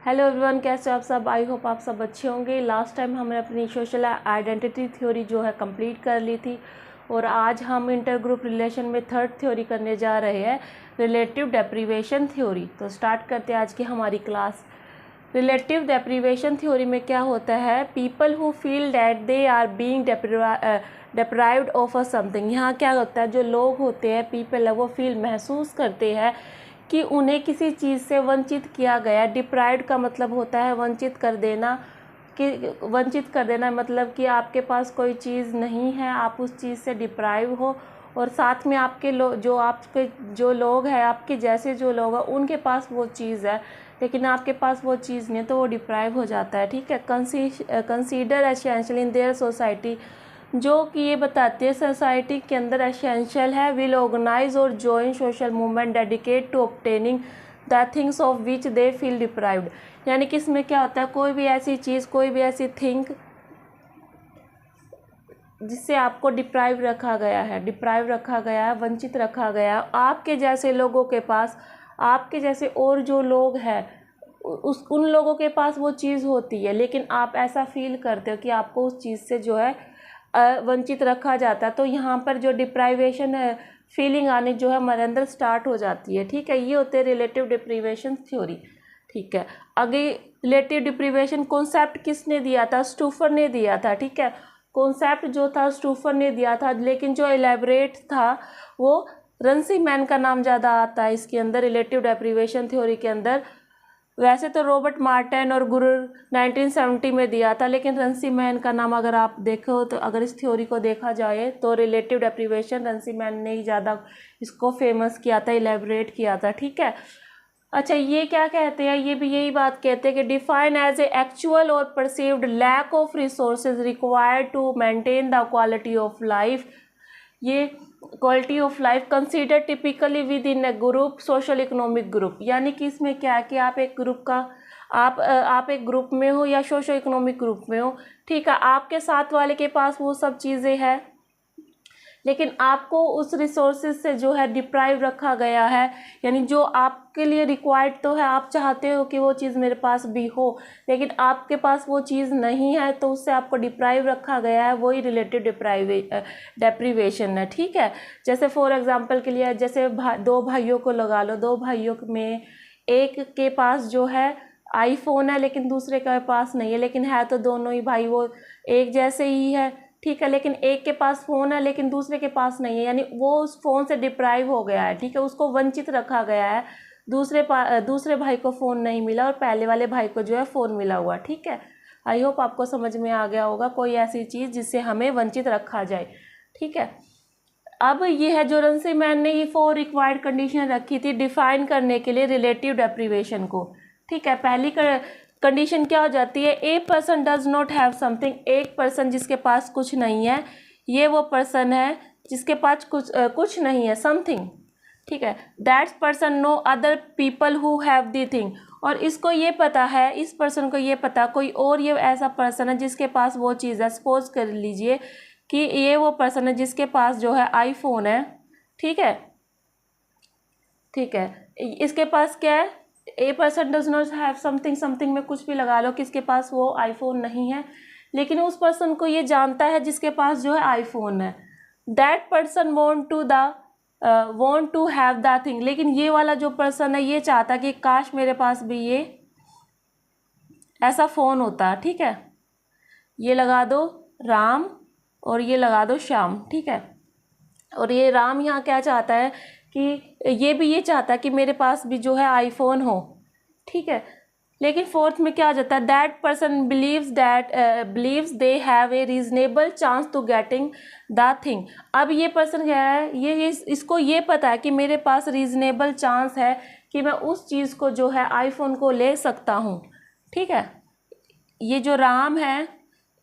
Hello everyone, कैसे हो आप सब। आई होप आप सब अच्छे होंगे। लास्ट टाइम हमने अपनी सोशल आइडेंटिटी थ्योरी जो है कंप्लीट कर ली थी और आज हम इंटर ग्रुप रिलेशन में थर्ड थ्योरी करने जा रहे हैं, रिलेटिव डेप्रीवेशन थ्योरी। तो स्टार्ट करते हैं आज की हमारी क्लास। रिलेटिव डेप्रीवेशन थ्योरी में क्या होता है, people who feel that they are being deprived of a something. यहाँ क्या होता है, जो लोग होते हैं, पीपल है, वो फील महसूस करते हैं कि उन्हें किसी चीज़ से वंचित किया गया। डिप्राइव्ड का मतलब होता है वंचित कर देना, कि वंचित कर देना मतलब कि आपके पास कोई चीज़ नहीं है, आप उस चीज़ से डिप्राइव हो और साथ में आपके जो लोग हैं, आपके जैसे जो लोग हैं, उनके पास वो चीज़ है लेकिन आपके पास वो चीज़ नहीं है, तो वो डिप्राइव हो जाता है। ठीक है। Consider essential in their society, जो कि ये बताती है सोसाइटी के अंदर एसेंशियल है। विल ऑर्गेनाइज और join social movement dedicate to obtaining the things of which they feel deprived. यानी कि इसमें क्या होता है, कोई भी ऐसी चीज़, कोई भी ऐसी थिंग जिससे आपको डिप्राइव रखा गया है, वंचित रखा गया है, आपके जैसे लोगों के पास, आपके जैसे और जो लोग हैं उन लोगों के पास वो चीज़ होती है, लेकिन आप ऐसा फील करते हो कि आपको उस चीज़ से जो है वंचित रखा जाता है। तो यहाँ पर जो डिप्राइवेशन है, फीलिंग आनी जो है हमारे अंदर स्टार्ट हो जाती है। ठीक है। ये होते हैं रिलेटिव डिप्रीवेशन थ्योरी। ठीक है। आगे रिलेटिव डिप्रीवेशन कॉन्सेप्ट किसने दिया था, स्टूफर ने दिया था। ठीक है। कॉन्सेप्ट जो था स्टूफर ने दिया था, लेकिन जो एलेबरेट था वो रंसीमैन का नाम ज़्यादा आता है इसके अंदर, रिलेटिव डिप्रीवेशन थ्योरी के अंदर। वैसे तो रॉबर्ट मार्टिन और गुरुर 1970 में दिया था, लेकिन रंसीमैन का नाम अगर आप देखो तो, अगर इस थ्योरी को देखा जाए तो रिलेटिव डेप्रीवेशन रंसीमैन ने ही ज़्यादा इसको फेमस किया था, इलेबरेट किया था। ठीक है। अच्छा, ये क्या कहते हैं, ये भी यही बात कहते हैं कि डिफाइन एज ए एक्चुअल और perceived lack of resources required to maintain the quality of life. ये quality of life consider typically within a group, social economic group. यानी कि इसमें क्या है कि आप एक ग्रुप का आप एक ग्रुप में हो या सोशो इकोनॉमिक ग्रुप में हो। ठीक है। आपके साथ वाले के पास वो सब चीज़ें हैं, लेकिन आपको उस रिसोर्सेज से जो है डिप्राइव रखा गया है। यानी जो आपके लिए रिक्वायर्ड तो है, आप चाहते हो कि वो चीज़ मेरे पास भी हो, लेकिन आपके पास वो चीज़ नहीं है, तो उससे आपको डिप्राइव रखा गया है। वही रिलेटिव डेप्रीवेशन है। ठीक है। जैसे फॉर एग्जांपल के लिए, जैसे दो भाइयों को लगा लो, दो भाइयों में एक के पास जो है आईफोन है लेकिन दूसरे के पास नहीं है, लेकिन है तो दोनों ही भाई वो एक जैसे ही है। ठीक है। लेकिन एक के पास फ़ोन है लेकिन दूसरे के पास नहीं है, यानी वो उस फ़ोन से डिप्राइव हो गया है। ठीक है। उसको वंचित रखा गया है। दूसरे भाई को फ़ोन नहीं मिला और पहले वाले भाई को जो है फ़ोन मिला हुआ। ठीक है। आई होप आपको समझ में आ गया होगा, कोई ऐसी चीज़ जिससे हमें वंचित रखा जाए। ठीक है। अब ये है जो रंसीमैन ने ये 4 रिक्वायर्ड कंडीशन रखी थी डिफाइन करने के लिए रिलेटिव डेप्रीवेशन को। ठीक है। पहली कंडीशन क्या हो जाती है, a person does not have something. एक पर्सन जिसके पास कुछ नहीं है, ये वो पर्सन है जिसके पास कुछ नहीं है, समथिंग। ठीक है। That person know other people who have the thing. और इसको ये पता है, इस पर्सन को ये पता कोई और ये ऐसा पर्सन है जिसके पास वो चीज़ है। सपोज कर लीजिए कि ये वो पर्सन है जिसके पास जो है आईफोन है। ठीक है। ठीक है। इसके पास क्या है, a person does not have something, something में कुछ भी लगा लो कि इसके पास वो आईफोन नहीं है, लेकिन उस पर्सन को ये जानता है जिसके पास जो है आईफोन है। That person want to have the thing. लेकिन ये वाला जो पर्सन है ये चाहता कि काश मेरे पास भी ये ऐसा फ़ोन होता। ठीक है। ये लगा दो राम और ये लगा दो श्याम। ठीक है। और ये राम यहाँ क्या चाहता है कि ये भी ये चाहता है कि मेरे पास भी जो है आईफोन हो। ठीक है। लेकिन फोर्थ में क्या आ जाता है, that person believes they have a reasonable chance to getting the thing. अब ये पर्सन क्या है, ये इसको ये पता है कि मेरे पास रीजनेबल चांस है कि मैं उस चीज़ को जो है आईफोन को ले सकता हूँ। ठीक है। ये जो राम है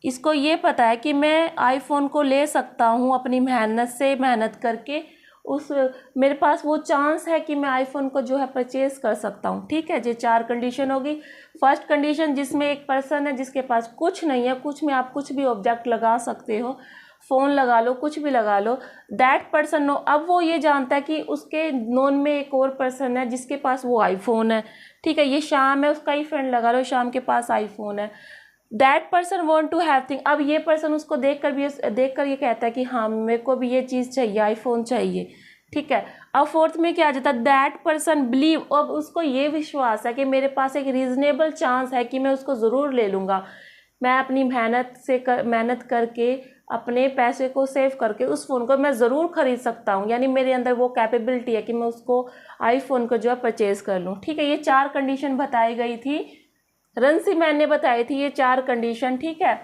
इसको ये पता है कि मैं आईफोन को ले सकता हूँ अपनी मेहनत करके, मेरे पास वो चांस है कि मैं आईफोन को जो है परचेज कर सकता हूँ। ठीक है। ये 4 कंडीशन होगी। फर्स्ट कंडीशन जिसमें एक पर्सन है जिसके पास कुछ नहीं है, कुछ में आप कुछ भी ऑब्जेक्ट लगा सकते हो, फ़ोन लगा लो, कुछ भी लगा लो, दैट पर्सन नो, अब वो ये जानता है कि उसके नोन में एक और पर्सन है जिसके पास वो आईफोन है, ठीक है, ये शाम है, उसका ही फ्रेंड लगा लो, शाम के पास आईफोन है, that person want to have thing, अब ये पर्सन उसको देख कर ये कहता है कि हाँ मेरे को भी ये चीज़ चाहिए, आईफोन चाहिए, ठीक है। अब फोर्थ में क्या आ जाता है, दैट पर्सन बिलीव, अब उसको ये विश्वास है कि मेरे पास एक रीजनेबल चांस है कि मैं उसको ज़रूर ले लूँगा, मैं अपनी मेहनत करके अपने पैसे को सेव करके उस फ़ोन को मैं ज़रूर ख़रीद सकता हूँ, यानी मेरे अंदर वो कैपेबिलिटी है कि मैं उसको आईफोन को जो है परचेज़ कर लूँ, ठीक है। ये 4 कंडीशन बताई गई थी, रंसी मैन ने बताई थी ये 4 कंडीशन, ठीक है,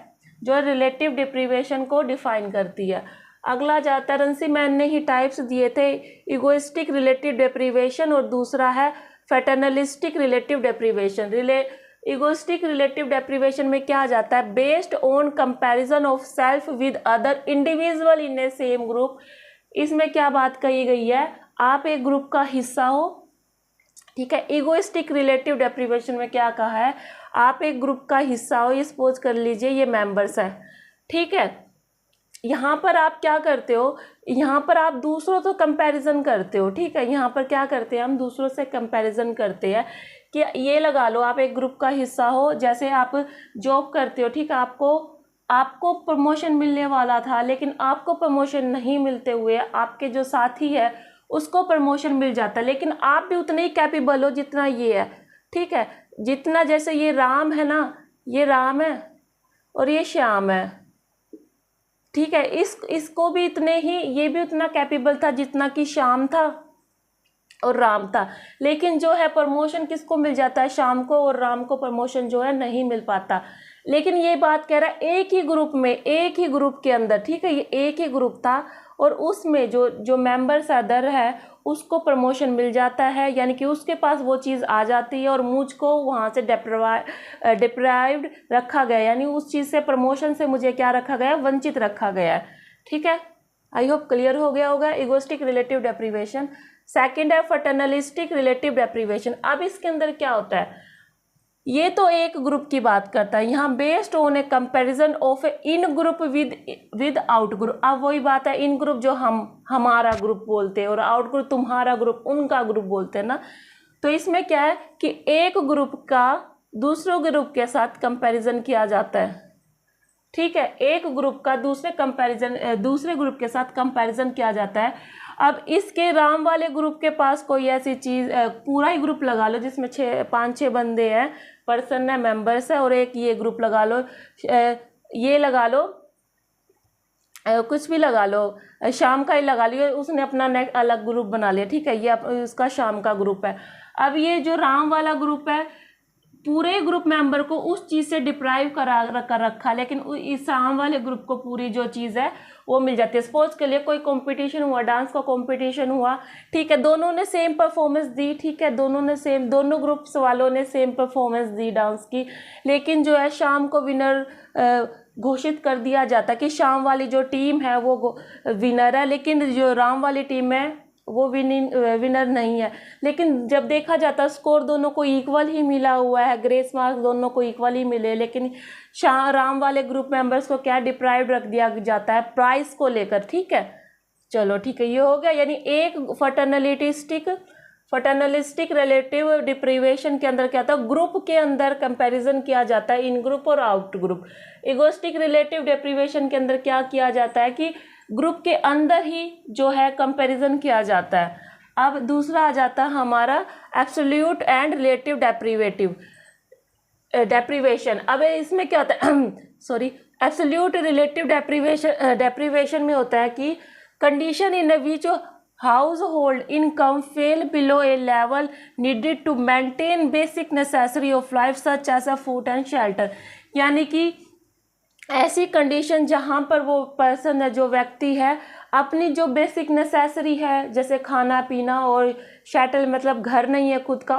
जो रिलेटिव डिप्रीवेशन को डिफाइन करती है। अगला जाता है, रंसी मैन ने ही टाइप्स दिए थे, इगोइस्टिक रिलेटिव डिप्रीवेशन और दूसरा है fraternalistic relative deprivation. Egoistic relative deprivation में क्या आ जाता है, based on comparison of self with other individual in a same group. इसमें क्या बात कही गई है, आप एक ग्रुप का हिस्सा हो, ठीक है। इगोइस्टिक रिलेटिव डिप्रीवेशन में क्या कहा है, आप एक ग्रुप का हिस्सा हो, ये सपोज कर लीजिए ये मेंबर्स हैं, ठीक है। यहाँ पर आप क्या करते हो, यहाँ पर आप दूसरों से कंपैरिजन करते हो, ठीक है, यहाँ पर क्या करते हैं हम दूसरों से कंपैरिजन करते हैं कि ये लगा लो आप एक ग्रुप का हिस्सा हो, जैसे आप जॉब करते हो, ठीक है, आपको प्रमोशन मिलने वाला था लेकिन आपको प्रमोशन नहीं मिलते हुए आपके जो साथी है उसको प्रमोशन मिल जाता है, लेकिन आप भी उतने ही कैपेबल हो जितना ये है, ठीक है, जितना जैसे ये राम है ना, ये राम है और ये श्याम है, ठीक है, इसको भी इतने ही, ये भी उतना कैपेबल था जितना कि श्याम था और राम था, लेकिन जो है प्रमोशन किसको मिल जाता है, श्याम को, और राम को प्रमोशन जो है नहीं मिल पाता। लेकिन ये बात कह रहा है एक ही ग्रुप में, एक ही ग्रुप के अंदर, ठीक है, ये एक ही ग्रुप था और उसमें जो मेंबर्स अदर है उसको प्रमोशन मिल जाता है, यानी कि उसके पास वो चीज़ आ जाती है और मुझको वहाँ से डिप्राइव्ड रखा गया, यानी उस चीज़ से, प्रमोशन से मुझे क्या रखा गया, वंचित रखा गया है, ठीक है। आई होप क्लियर हो गया होगा इगोइस्टिक रिलेटिव डिप्रीवेशन। सेकंड है फैटर्नलिस्टिक रिलेटिव डिप्रीवेशन। अब इसके अंदर क्या होता है, ये तो एक ग्रुप की बात करता है, यहाँ based on A comparison of A in group with out group. अब वही बात है, इन ग्रुप जो हमारा ग्रुप बोलते हैं और आउट ग्रुप तुम्हारा ग्रुप, उनका ग्रुप बोलते हैं ना, तो इसमें क्या है कि एक ग्रुप का दूसरे ग्रुप के साथ कंपैरिजन किया जाता है, ठीक है, एक ग्रुप का दूसरे ग्रुप के साथ कंपैरिजन किया जाता है। अब इसके राम वाले ग्रुप के पास कोई ऐसी चीज़, पूरा ही ग्रुप लगा लो जिसमें 5-6 बंदे हैं, पर्सन है, मेंबर्स है, और एक ये ग्रुप लगा लो, ये लगा लो, कुछ भी लगा लो, शाम का ही लगा लियो, उसने अपना अलग ग्रुप बना लिया, ठीक है, ये उसका शाम का ग्रुप है। अब ये जो राम वाला ग्रुप है पूरे ग्रुप मेंबर को उस चीज़ से डिप्राइव कर रखा, लेकिन इस शाम वाले ग्रुप को पूरी जो चीज़ है वो मिल जाती है। सपोज के लिए कोई कंपटीशन हुआ, डांस का कंपटीशन हुआ, ठीक है, दोनों ने सेम परफॉर्मेंस दी, ठीक है, दोनों ग्रुप्स वालों ने सेम परफॉर्मेंस दी डांस की, लेकिन जो है शाम को विनर घोषित कर दिया जाता है कि शाम वाली जो टीम है वो विनर है, लेकिन जो राम वाली टीम है वो विनर नहीं है। लेकिन जब देखा जाता है स्कोर दोनों को इक्वल ही मिला हुआ है, ग्रेस मार्क्स दोनों को इक्वल ही मिले, लेकिन राम वाले ग्रुप मेंबर्स को क्या डिप्राइव्ड रख दिया जाता है प्राइस को लेकर, ठीक है। चलो ठीक है, ये हो गया, यानी एक फर्टर्नलिस्टिक रिलेटिव डिप्रीवेशन के अंदर क्या था, ग्रुप के अंदर कंपैरिजन किया जाता है, इन ग्रुप और out group. Egoistic relative deprivation के अंदर क्या किया जाता है कि ग्रुप के अंदर ही जो है कंपैरिजन किया जाता है। अब दूसरा आ जाता है हमारा एब्सोल्यूट एंड रिलेटिव डेप्रीवेशन। अब इसमें क्या होता है सॉरी, एब्सोल्यूट रिलेटिव डेप्रीवेशन में होता है कि condition in which household income fell below a level needed to maintain basic necessary of life such as a food and shelter, यानी कि ऐसी कंडीशन जहाँ पर वो पर्सन है, जो व्यक्ति है, अपनी जो बेसिक नेसेसरी है जैसे खाना पीना और शेल्टर मतलब घर नहीं है खुद का,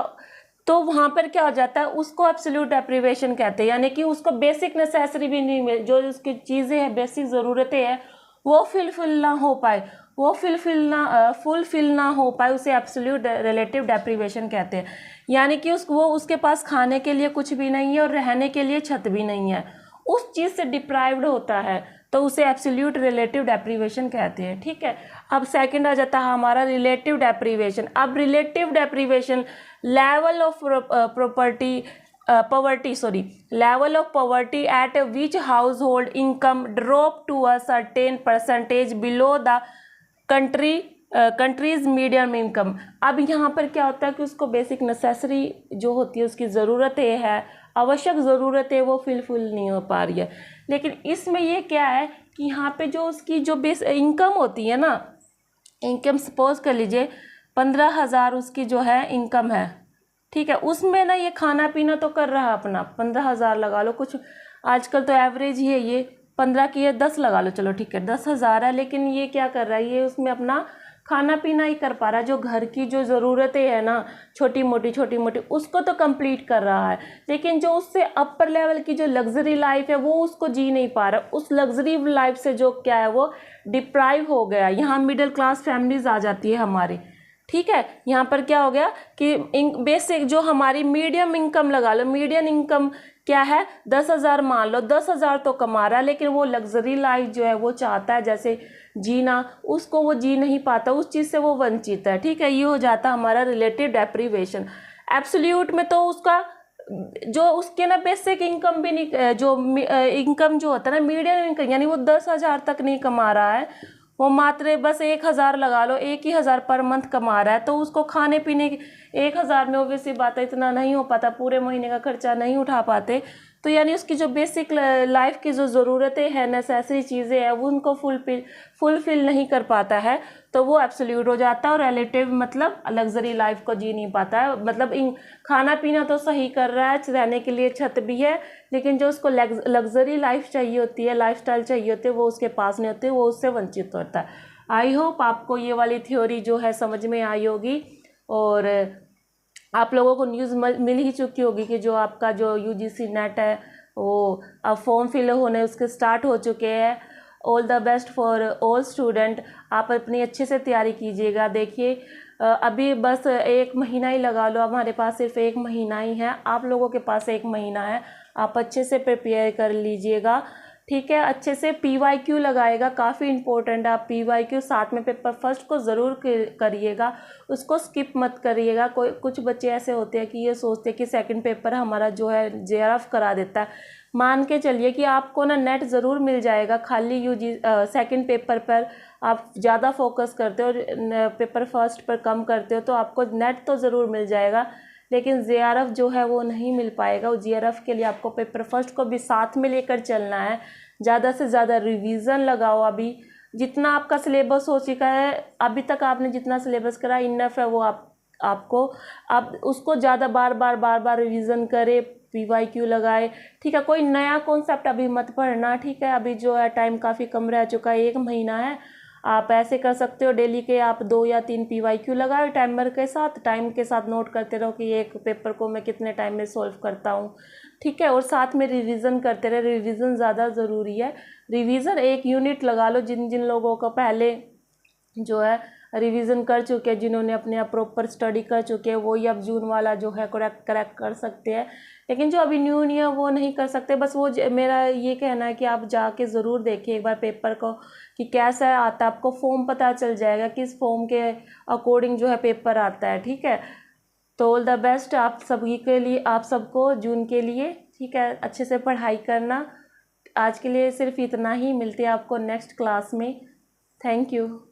तो वहाँ पर क्या हो जाता है, उसको एब्सोल्यूट डेप्रीवेशन कहते हैं, यानी कि उसको बेसिक नेसेसरी भी नहीं मिल, जो उसकी चीज़ें हैं, बेसिक ज़रूरतें हैं, वो फुलफिल ना हो पाए, उसे एब्सोल्यूट रिलेटिव डेप्रीवेशन कहते हैं। यानी कि उसके पास खाने के लिए कुछ भी नहीं है और रहने के लिए छत भी नहीं है, उस चीज़ से डिप्राइव्ड होता है, तो उसे एब्सोल्यूट रिलेटिव डेप्रीवेशन कहते हैं। ठीक है, अब सेकंड आ जाता है हमारा रिलेटिव डेप्रीवेशन। अब relative deprivation level of property level of poverty at which household income drop to a certain percentage below the countries medium income. अब यहाँ पर क्या होता है कि उसको बेसिक नेसेसरी जो होती है, उसकी ज़रूरतें है, आवश्यक ज़रूरतें वो फुलफिल नहीं हो पा रही है। लेकिन इसमें ये क्या है कि यहाँ पे जो उसकी जो बेस इनकम होती है ना, इनकम सपोज कर लीजिए 15,000 उसकी जो है इनकम है, ठीक है, उसमें ना ये खाना पीना तो कर रहा है अपना, 15,000 लगा लो, कुछ आजकल तो एवरेज ही है ये 15 की है, 10 लगा लो, चलो ठीक है 10,000 है, लेकिन ये क्या कर रहा है, ये उसमें अपना खाना पीना ही कर पा रहा है, जो घर की जो ज़रूरतें हैं ना छोटी मोटी उसको तो कंप्लीट कर रहा है, लेकिन जो उससे अपर लेवल की जो लग्जरी लाइफ है वो उसको जी नहीं पा रहा। उस लग्जरी लाइफ से जो क्या है वो डिप्राइव हो गया। यहाँ मिडिल क्लास फैमिलीज आ जाती है हमारी। ठीक है, यहाँ पर क्या हो गया कि बेसिक जो हमारी मीडियम इनकम लगा लो, मीडियम इनकम क्या है 10,000 मान लो, 10,000 तो कमा रहा है, लेकिन वो लग्जरी लाइफ जो है वो चाहता है जैसे जीना, उसको वो जी नहीं पाता, उस चीज़ से वो वंचित है। ठीक है, ये हो जाता हमारा रिलेटिव डेप्रीवेशन। एब्सोल्यूट में तो उसका जो उसके ना बेसिक इनकम भी नहीं, जो इनकम जो होता है ना मीडियम इनकम, यानी वो 10,000 तक नहीं कमा रहा है, वो मात्र बस 1,000 लगा लो, 1,000 पर मंथ कमा रहा है, तो उसको खाने पीने 1,000 में ऑब्वियसली बात है इतना नहीं हो पाता, पूरे महीने का खर्चा नहीं उठा पाते। तो यानी उसकी जो बेसिक लाइफ की जो ज़रूरतें हैं, नेसेसरी चीज़ें हैं, वो उनको फुलफिल नहीं कर पाता है, तो वो एब्सोल्यूट हो जाता है। और रिलेटिव मतलब लग्जरी लाइफ को जी नहीं पाता है, मतलब खाना पीना तो सही कर रहा है, रहने के लिए छत भी है, लेकिन जो उसको लग्जरी लाइफ चाहिए होती है, लाइफस्टाइल चाहिए होती है, वो उसके पास नहीं होती, वो उससे वंचित होता है। आई होप आपको ये वाली थ्योरी जो है समझ में आई होगी, और आप लोगों को न्यूज़ मिल ही चुकी होगी कि जो आपका जो यूजीसी नेट है वो अब फॉर्म फिल होने उसके स्टार्ट हो चुके हैं। All the best for all student, आप अपनी अच्छे से तैयारी कीजिएगा। देखिए अभी बस 1 महीना ही लगा लो, हमारे पास सिर्फ 1 महीना ही है, आप लोगों के पास 1 महीना है, आप अच्छे से प्रिपेयर कर लीजिएगा। ठीक है, अच्छे से PYQ लगाएगा, काफ़ी इंपॉर्टेंट है। आप PYQ साथ में पेपर फर्स्ट को ज़रूर करिएगा, उसको स्किप मत करिएगा। कुछ बच्चे ऐसे होते हैं कि ये सोचते हैं कि सेकंड पेपर हमारा जो है JRF करा देता है। मान के चलिए कि आपको ना नेट ज़रूर मिल जाएगा, खाली सेकंड पेपर पर आप ज़्यादा फोकस करते हो और पेपर फर्स्ट पर कम करते हो, तो आपको नेट तो ज़रूर मिल जाएगा, लेकिन JRF जो है वो नहीं मिल पाएगा। JRF के लिए आपको पेपर फर्स्ट को भी साथ में लेकर चलना है। ज़्यादा से ज़्यादा रिवीजन लगाओ। अभी जितना आपका सिलेबस हो चुका है, अभी तक आपने जितना सिलेबस करा इनफ है, वो आपको अब उसको ज़्यादा बार बार रिवीजन करे, PYQ लगाए। ठीक है, कोई नया कॉन्सेप्ट अभी मत पढ़ना। ठीक है, अभी जो है टाइम काफ़ी कम रह चुका है, 1 महीना है। आप ऐसे कर सकते हो, डेली के आप 2 या 3 PYQ लगाओ टाइमर के साथ, टाइम के साथ नोट करते रहो कि एक पेपर को मैं कितने टाइम में सॉल्व करता हूँ। ठीक है, और साथ में रिवीजन करते रहे, रिवीजन ज़्यादा ज़रूरी है। रिवीजन 1 यूनिट लगा लो। जिन लोगों को पहले जो है रिवीजन कर चुके हैं, जिन्होंने अपने आप प्रॉपर स्टडी कर चुके हैं, वो ही अब जून वाला जो है करेक्ट कर सकते हैं। लेकिन जो अभी न्यू है वो नहीं कर सकते। बस वो मेरा ये कहना है कि आप जाके ज़रूर देखिए एक बार पेपर को कि कैसा आता है, आपको फॉर्म पता चल जाएगा किस फॉर्म के अकॉर्डिंग जो है पेपर आता है। ठीक है, तो ऑल द बेस्ट आप सभी के लिए, आप सबको जून के लिए। ठीक है, अच्छे से पढ़ाई करना। आज के लिए सिर्फ इतना ही, मिलते हैं आपको नेक्स्ट क्लास में। Thank you.